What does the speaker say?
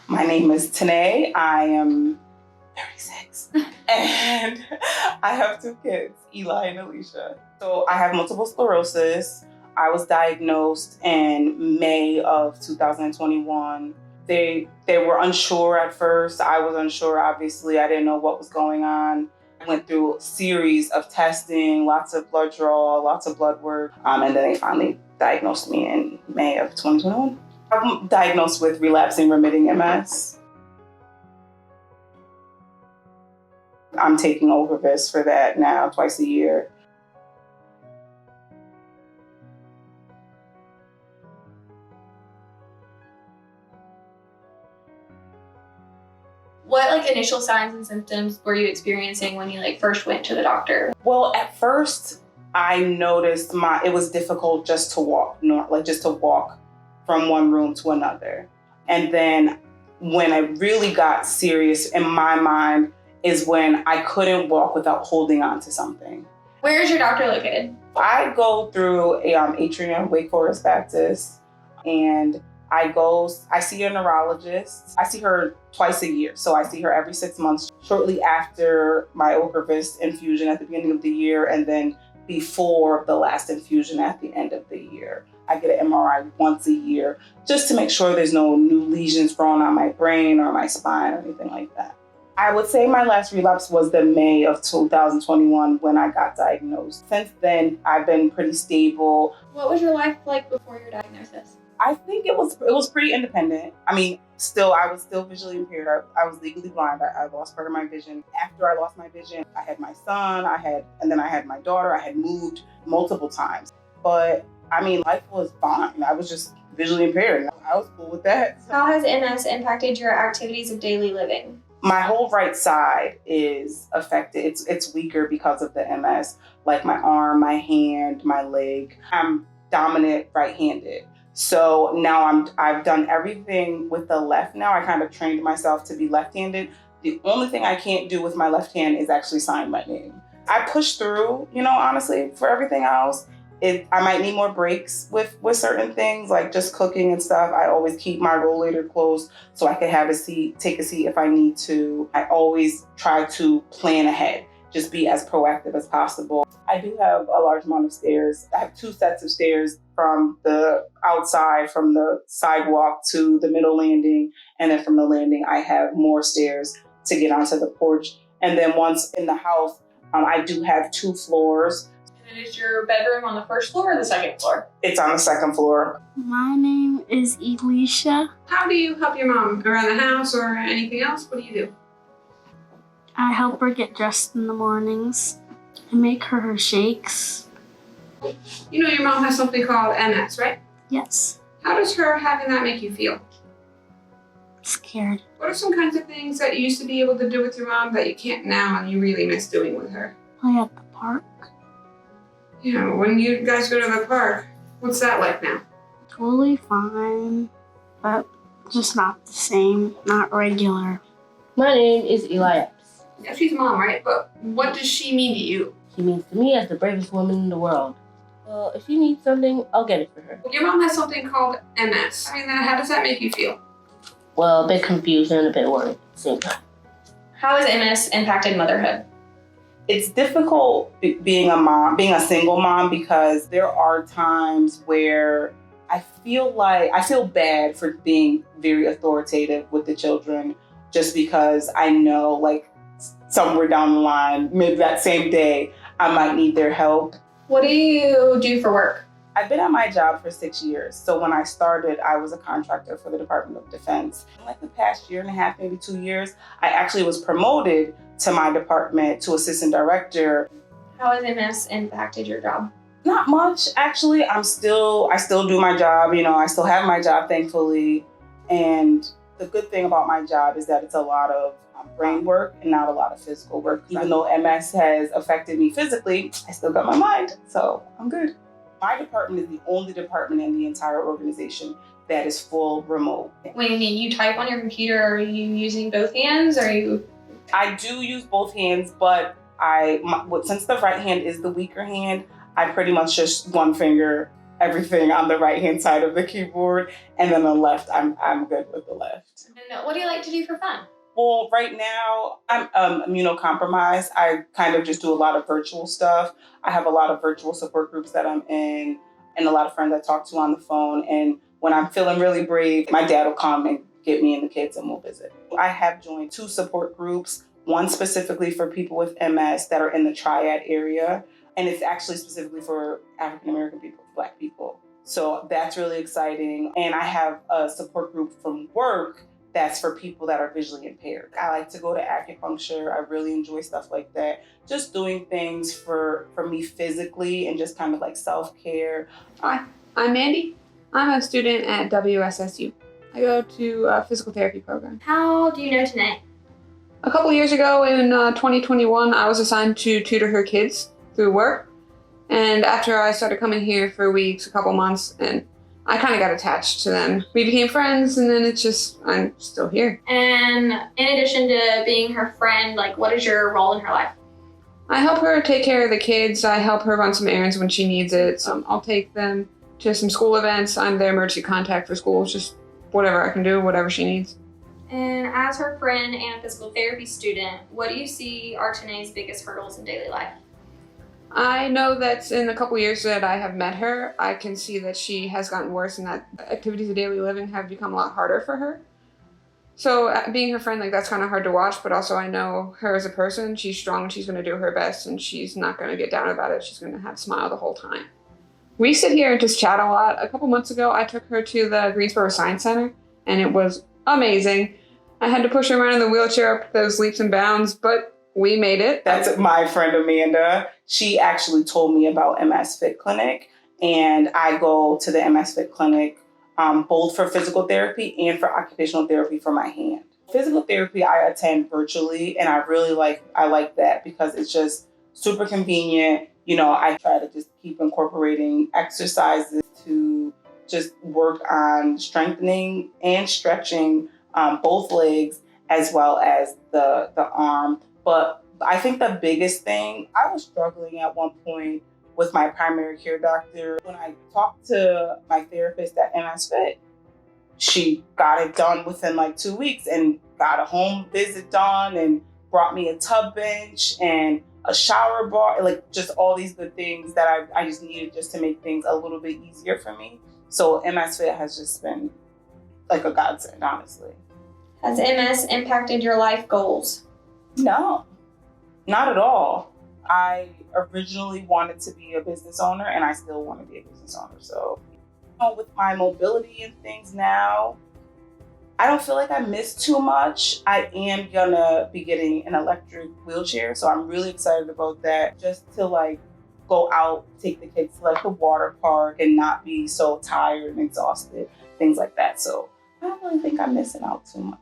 My name is Tanae. I am 36 and I have two kids, Eli and Alicia. So I have multiple sclerosis. I was diagnosed in May of 2021. They were unsure at first. I was unsure, obviously. I didn't know what was going on. I went through a series of testing, lots of blood draw, lots of blood work, and then they finally diagnosed me in May of 2021. I'm diagnosed with relapsing remitting MS. I'm taking Ocrevus for that now twice a year. What initial signs and symptoms were you experiencing when you first went to the doctor? Well, at first I noticed it was difficult just to walk, just to walk from one room to another. And then when it really got serious in my mind is when I couldn't walk without holding on to something. Where is your doctor located? I go through Atrium, Wake Forest Baptist, and I see a neurologist. I see her twice a year. So I see her every 6 months, shortly after my Ocrevus infusion at the beginning of the year, and then before the last infusion at the end of the year. I get an MRI once a year just to make sure there's no new lesions growing on my brain or my spine or anything like that. I would say my last relapse was the May of 2021 when I got diagnosed. Since then, I've been pretty stable. What was your life like before your diagnosis? I think it was pretty independent. I mean, I was still visually impaired. I was legally blind. I lost part of my vision. After I lost my vision, I had my son, and then I had my daughter. I had moved multiple times. But I mean, life was fine. I was just visually impaired. I was cool with that. How has MS impacted your activities of daily living? My whole right side is affected. It's weaker because of the MS, like my arm, my hand, my leg. I'm dominant right-handed. So now I've done everything with the left now. I kind of trained myself to be left-handed. The only thing I can't do with my left hand is actually sign my name. I push through, honestly, for everything else. I might need more breaks with certain things, like just cooking and stuff. I always keep my rollator closed so I can take a seat if I need to. I always try to plan ahead, just be as proactive as possible. I do have a large amount of stairs. I have 2 sets of stairs from the outside, from the sidewalk to the middle landing. And then from the landing, I have more stairs to get onto the porch. And then once in the house, I do have 2 floors. And is your bedroom on the first floor or the second floor? It's on the second floor. My name is Alicia. How do you help your mom around the house or anything else? What do you do? I help her get dressed in the mornings. I make her shakes. You know your mom has something called MS, right? Yes. How does her having that make you feel? Scared. What are some kinds of things that you used to be able to do with your mom that you can't now and you really miss doing with her? Play at the park. When you guys go to the park, what's that like now? Totally fine, but just not the same, not regular. My name is Eli. Yeah, she's mom, right? But what does she mean to you? She means to me as the bravest woman in the world. Well, if she needs something, I'll get it for her. Your mom has something called MS. How does that make you feel? Well, a bit confused and a bit worried at the same time. How has MS impacted motherhood? It's difficult being a single mom, because there are times where I feel bad for being very authoritative with the children, just because I know somewhere down the line, maybe that same day, I might need their help. What do you do for work? I've been at my job for 6 years. So when I started, I was a contractor for the Department of Defense. The past year and a half, maybe 2 years, I actually was promoted to my department to assistant director. How has MS impacted your job? Not much, actually. I still do my job. I still have my job, thankfully. And the good thing about my job is that it's a lot of brain work and not a lot of physical work. Even though MS has affected me physically, I still got my mind, so I'm good. My department is the only department in the entire organization that is full remote. When you type on your computer, are you using both hands? I do use both hands, but since the right hand is the weaker hand, I pretty much just one finger everything on the right-hand side of the keyboard. And then the left, I'm good with the left. And what do you like to do for fun? Well, right now, I'm immunocompromised. I kind of just do a lot of virtual stuff. I have a lot of virtual support groups that I'm in and a lot of friends I talk to on the phone. And when I'm feeling really brave, my dad will come and get me and the kids and we'll visit. I have joined 2 support groups, one specifically for people with MS that are in the Triad area. And it's actually specifically for African American people, Black people. So that's really exciting. And I have a support group from work that's for people that are visually impaired. I like to go to acupuncture. I really enjoy stuff like that. Just doing things for me physically and just kind of like self-care. Hi, I'm Mandy. I'm a student at WSSU. I go to a physical therapy program. How do you know Tanae? A couple years ago in 2021, I was assigned to tutor her kids through work. And after I started coming here for weeks, a couple months, and I kind of got attached to them. We became friends, and then I'm still here. And in addition to being her friend, like, what is your role in her life? I help her take care of the kids. I help her run some errands when she needs it. So I'll take them to some school events. I'm their emergency contact for school. Just whatever I can do, whatever she needs. And as her friend and a physical therapy student, what do you see are Tanae's biggest hurdles in daily life? I know that in the couple years that I have met her, I can see that she has gotten worse and that activities of daily living have become a lot harder for her. So being her friend, like, that's kind of hard to watch, but also I know her as a person. She's strong and she's going to do her best and she's not going to get down about it. She's going to have a smile the whole time. We sit here and just chat a lot. A couple months ago, I took her to the Greensboro Science Center and it was amazing. I had to push her around in the wheelchair up those leaps and bounds, but we made it. That's my friend Amanda. She actually told me about MS Fit Clinic, and I go to the MS Fit Clinic both for physical therapy and for occupational therapy for my hand. Physical therapy I attend virtually, and I like that because it's just super convenient. You know, I try to just keep incorporating exercises to just work on strengthening and stretching both legs as well as the arm. But I think the biggest thing, I was struggling at one point with my primary care doctor. When I talked to my therapist at MS Fit, she got it done within like 2 weeks and got a home visit done and brought me a tub bench and a shower bar, like just all these good things that I just needed just to make things a little bit easier for me. So MS Fit has just been like a godsend, honestly. Has MS impacted your life goals? No, not at all. I originally wanted to be a business owner and I still want to be a business owner. So, with my mobility and things now, I don't feel like I miss too much. I am gonna be getting an electric wheelchair. So I'm really excited about that, just to like go out, take the kids to like the water park and not be so tired and exhausted, things like that. So I don't really think I'm missing out too much.